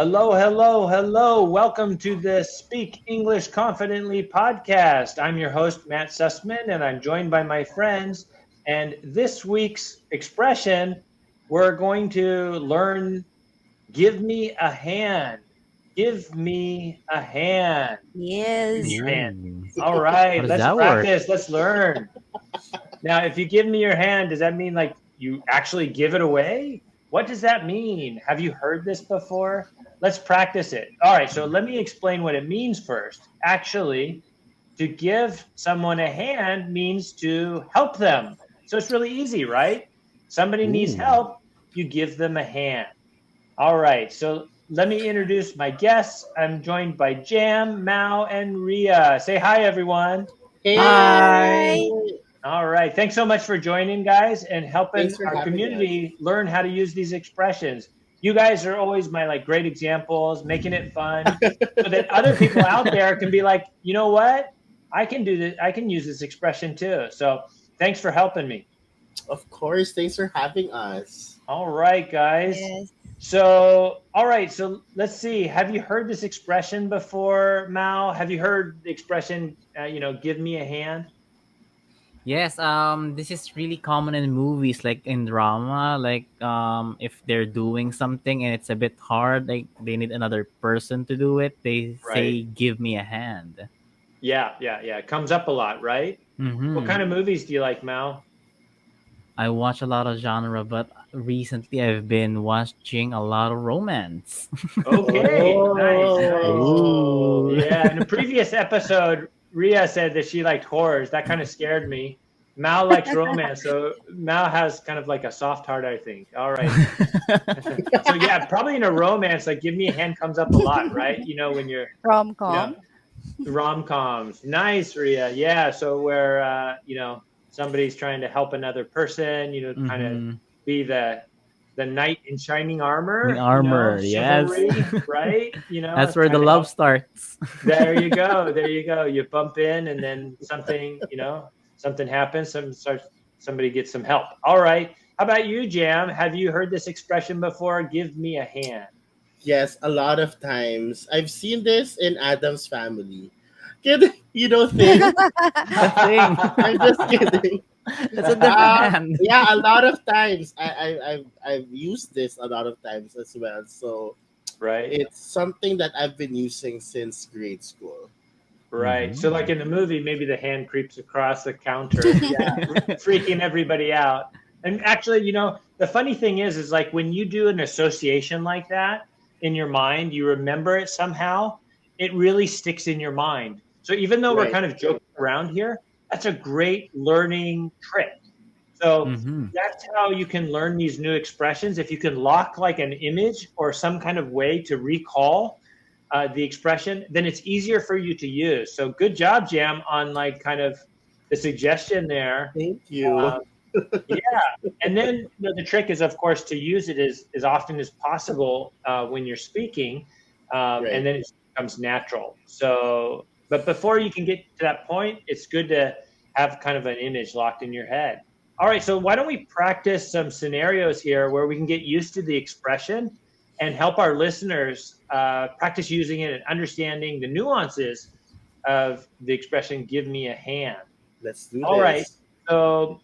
Hello, hello, hello. Welcome to the Speak English Confidently podcast. I'm your host, Matt Sussman, and I'm joined by my friends. And this week's expression, we're going to learn give me a hand. Give me a hand. Give me Yes. your hand. Ooh. All How right, does let's that work? practice. Let's learn. Now, if you give me your hand, does that mean like you actually give it away? What does that mean? Have you heard this before? Let's practice it. All right, so let me explain what it means first. Actually, to give someone a hand means to help them. So it's really easy, right? Somebody needs Ooh. help, you give them a hand. All right, so let me introduce my guests. I'm joined by Jam, Mao, and Ria. Say hi, everyone. Hi. Hi. All right. Thanks so much for joining, guys, and helping Thanks for our having us. community learn how to use these expressions. You guys are always my great examples, making it fun, so that other people out there can be like, you know what? I can do this. I can use this expression too. So thanks for helping me. Of course, thanks for having us. All right, guys. Yes. So, all right. So let's see. Have you heard this expression before, Mao? Have you heard the expression, give me a hand? Yes, this is really common in movies, like in drama, like if they're doing something and it's a bit hard, like they need another person to do it, they Right. say, "Give me a hand." Yeah, yeah, yeah. It comes up a lot, right? What Mm-hmm. kind of movies do you like, Mao? I watch a lot of genre, but recently I've been watching a lot of romance. Okay, nice, nice. Ooh. Yeah, in a previous episode, Ria said that she liked horrors. That kind of scared me. Mao likes romance, so Mao has kind of like a soft heart, I think. All right. So yeah, probably in a romance, like "Give Me a Hand" comes up a lot, right? When you're, you know, Rom-com. rom-coms. Nice, Ria. Yeah, so where somebody's trying to help another person, kind of Mm-hmm. be the knight in shining The armor, armor, yes. chivalry, right? That's where the Trying to love help. starts. There you go. There you go. You bump in and then something happens, somebody gets some help. All right. How about you, Jam? Have you heard this expression before? Give me a hand. Yes, a lot of times. I've seen this in Adam's family. Kidding, you don't think? Nothing. I'm just kidding. That's a different hand. Yeah, a lot of times. I've used this a lot of times as well. So Right? it's something that I've been using since grade school. Right. So, like Mhm. in the movie, maybe the hand creeps across the counter, Yeah. freaking everybody out. And actually, the funny thing is like when you do an association like that in your mind, you remember it somehow, it really sticks in your mind. So, even though we're Right. kind of joking around here, that's a great learning trick. So, Mhm. that's how you can learn these new expressions. If you can lock like an image or some kind of way to recall the expression, then it's easier for you to use. So good job, Jam, on like kind of the suggestion there. Thank you. Um, yeah, and then the trick is, of course, to use it as often as possible when you're speaking, Right. and then it becomes natural. So, but before you can get to that point, it's good to have kind of an image locked in your head. All right, so why don't we practice some scenarios here where we can get used to the expression and help our listeners practice using it and understanding the nuances of the expression "give me a hand." Let's do All right, this. so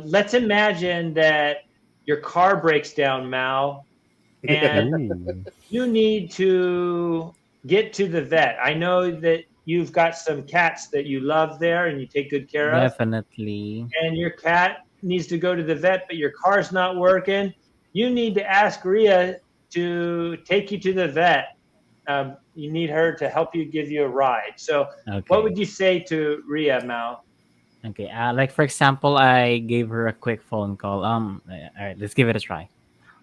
let's imagine that your car breaks down, Mao, and Ooh. you need to get to the vet. I know that you've got some cats that you love there and you take good care of, Definitely. and your cat needs to go to the vet, but your car's not working. You need to ask Ria to take you to the vet. You need her to help you, give you a ride. So, what Okay. would you say to Ria, Mao? Okay. Like for example, I gave her a quick phone call. All right, let's give it a try.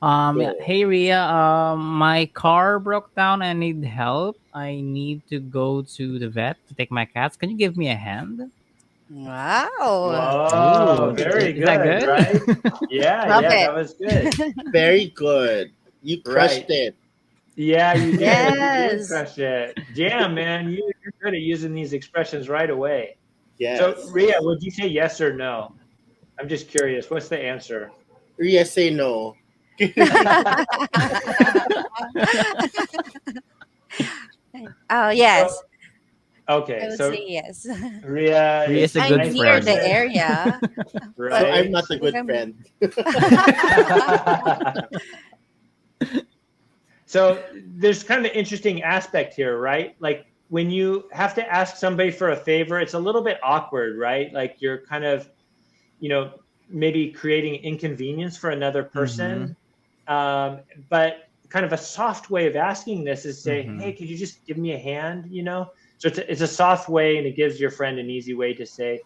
Yeah. Go. Hey Ria. My car broke down. I need help. I need to go to the vet to take my cats. Can you give me a hand? Wow. Whoa, Ooh, very is that good, right? good? Yeah, Love yeah, it. that was good. Very good. You crushed Right. it. Yeah, you did. You did Yes. crush it. Jam, man, you're good at using these expressions right away. So, Yes. Ria, would you say yes or no? I'm just curious. What's the answer? Ria, say no. Oh, So, yes. I okay, would so say yes. Ria Ria is is a I'm good nice near the friend. person, area, So but I'm right? not a good remember. friend. So there's kind of an interesting aspect here, right? Like when you have to ask somebody for a favor, it's a little bit awkward, right? Like you're kind of, you know, maybe creating inconvenience for another Mm-hmm. person. Um, but kind of a soft way of asking this is say, Mm-hmm. hey, could you just give me a hand? You know, so it's a soft way, and it gives your friend an easy way to say,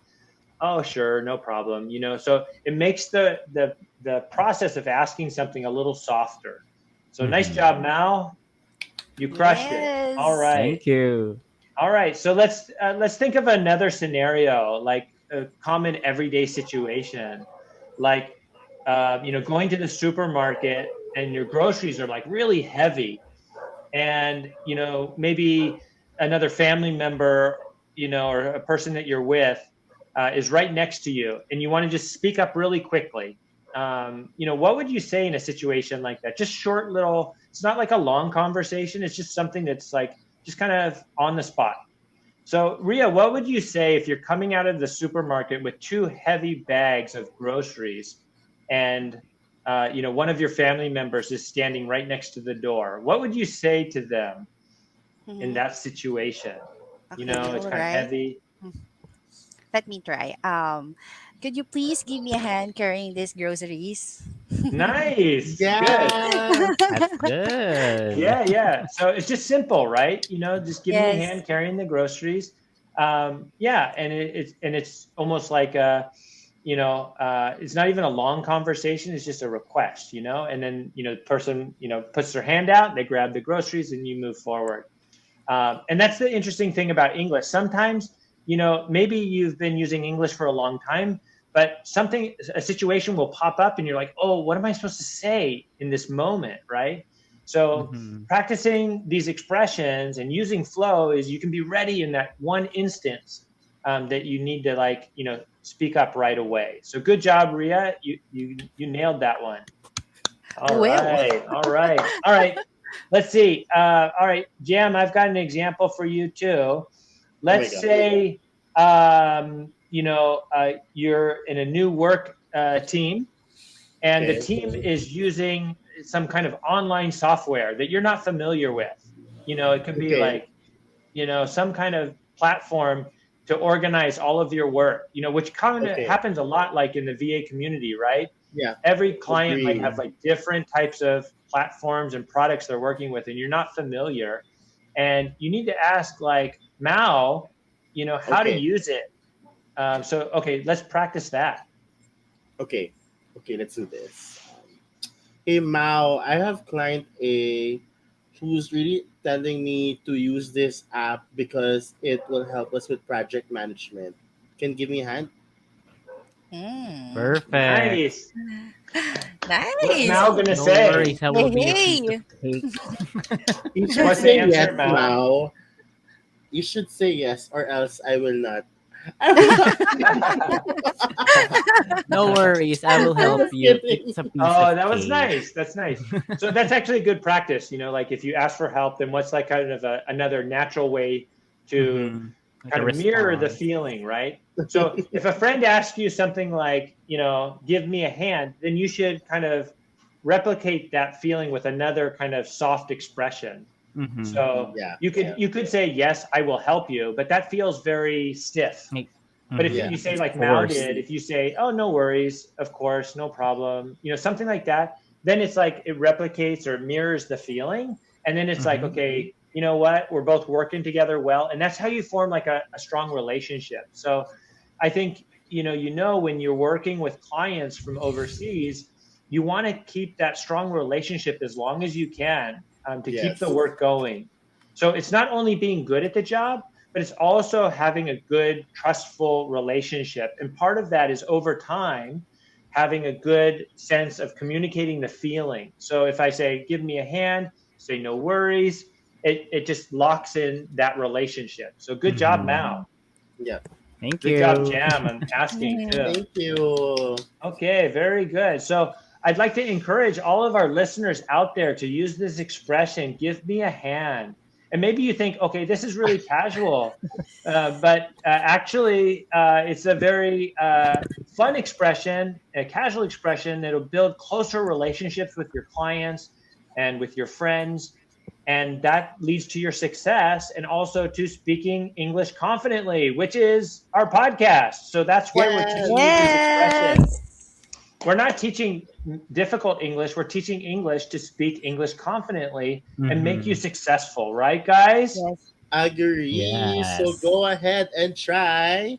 oh, sure, no problem. You know, so it makes the process of asking something a little softer. So nice Mm-hmm. job, Mal. You crushed it. All Yes. right. Thank you. All right. So let's think of another scenario, like a common everyday situation, like going to the supermarket and your groceries are like really heavy, and maybe another family member, or a person that you're with, is right next to you, and you want to just speak up really quickly. What would you say in a situation like that? Just short little. It's not like a long conversation. It's just something that's like just kind of on the spot. So, Ria, what would you say if you're coming out of the supermarket with two heavy bags of groceries, and one of your family members is standing right next to the door? What would you say to them in Mhm. that situation? Okay, It's all kind of right. heavy. Let me try. Could you please give me a hand carrying these groceries? Nice, good. Yeah. That's good. Yeah, yeah. So it's just simple, right? Just give me a Yes. hand carrying the groceries. Yeah, and it's almost like it's not even a long conversation. It's just a request, and then the person puts their hand out, they grab the groceries, and you move forward. And that's the interesting thing about English. Sometimes, maybe you've been using English for a long time, but a situation will pop up and you're like, oh, what am I supposed to say in this moment, right? So Mm-hmm. practicing these expressions and using flow is you can be ready in that one instance, that you need to speak up right away. So good job, Ria. You nailed that one. All Well. right. All right. All right. Let's see. All right, Jam, I've got an example for you too. Oh my Let's god. say, you're in a new work team, and the Okay. team is using some kind of online software that you're not familiar with. It could be Okay. like, some kind of platform to organize all of your work, which kind of Okay. happens a lot like in the VA community, right? Yeah. Every client might Agree. have like different types of platforms and products they're working with, and you're not familiar. And you need to ask like Mao, how to Okay. use it. Okay, let's practice that. Okay. Okay. Let's do this. Hey Mao, I have client A who's really telling me to use this app because it will help us with project management. Can you give me a hand? Mm. Perfect. Nice. What's Nice. Mao gonna No say? worries. I will Hey, be a piece of hey. cake. You should What's the say answer, yes, Mao? Mao. You should say yes, or else I will not. No worries. I will I'm help just you. kidding. It's a piece Oh, of that was cake. nice. That's nice. So that's actually a good practice. Like if you ask for help, then what's like kind of another natural way to Mm-hmm. Like a kind of mirror the response. feeling, right? So if a friend asks you something like, give me a hand, then you should kind of replicate that feeling with another kind of soft expression. Mm-hmm. So Yeah. you could Yeah. you could say, yes, I will help you, but that feels very stiff. Like, But if mm-hmm. you Yeah. say It's like Mao forced. did, if you say, "Oh, no worries, of course, no problem," something like that, then it's like it replicates or mirrors the feeling, and then it's like, Mm-hmm. okay, you know what, we're both working together well, and that's how you form like a strong relationship. So, I think when you're working with clients from overseas, you want to keep that strong relationship as long as you can, to keep the Yes. work going. So it's not only being good at the job, but it's also having a good, trustful relationship. And part of that is over time, having a good sense of communicating the feeling. So if I say, give me a hand, say no worries, it just locks in that relationship. So good job, Mm-hmm. Mao. Yeah. Thank Good job, you. Jam. I'm asking Mhm. too. Thank you. Okay, very good. So I'd like to encourage all of our listeners out there to use this expression, give me a hand. And maybe you think, okay, this is really casual, but actually it's a very fun expression, a casual expression that'll build closer relationships with your clients and with your friends. And that leads to your success and also to speaking English confidently, which is our podcast. So that's why we're teaching you these expressions. We're not teaching difficult English. We're teaching English to speak English confidently and make you successful, right, guys? Yes. Agree. Yes. So go ahead and try.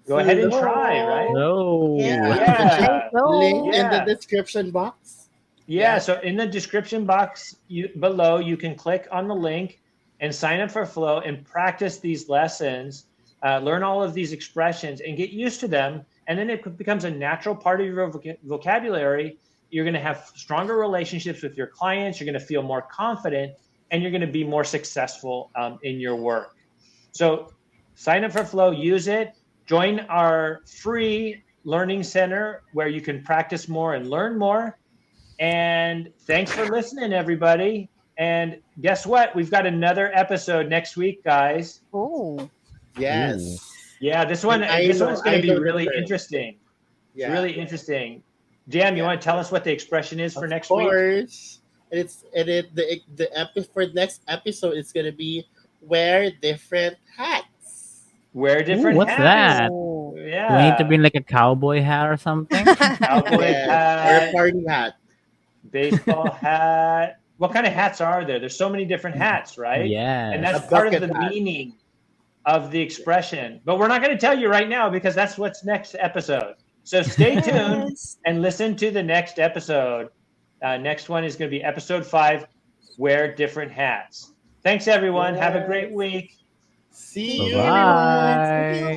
Go ahead and try, right? No. Yeah. Link in the Yeah. description box. Yeah, so in the description box below, you can click on the link and sign up for Flow and practice these lessons, learn all of these expressions and get used to them. And then it becomes a natural part of your vocabulary. You're going to have stronger relationships with your clients. You're going to feel more confident and you're going to be more successful in your work. So sign up for Flow, use it, join our free learning center where you can practice more and learn more. And thanks for listening, everybody. And guess what? We've got another episode next week, guys. Oh, Yes. Yeah, this one's going to be really interesting. Yeah. It's really interesting. Jam, you want to tell us what the expression is for Of next week? course. For next episode, it's gonna be wear different hats. Wear different what's hats. that? oh. Yeah. Do we need to bring like a cowboy hat or something? Cowboy Yes. Or a hat, party hat. baseball hat. What kind of hats are there? There's so many different hats, right? Yeah. And that's A part of bucket the hat. meaning of the expression. But we're not going to tell you right now because that's what's next episode. So stay tuned Yes. and listen to the next episode. Next one is going to be episode 5, Wear Different Hats. Thanks, everyone. Have a great week. See you. Bye-bye.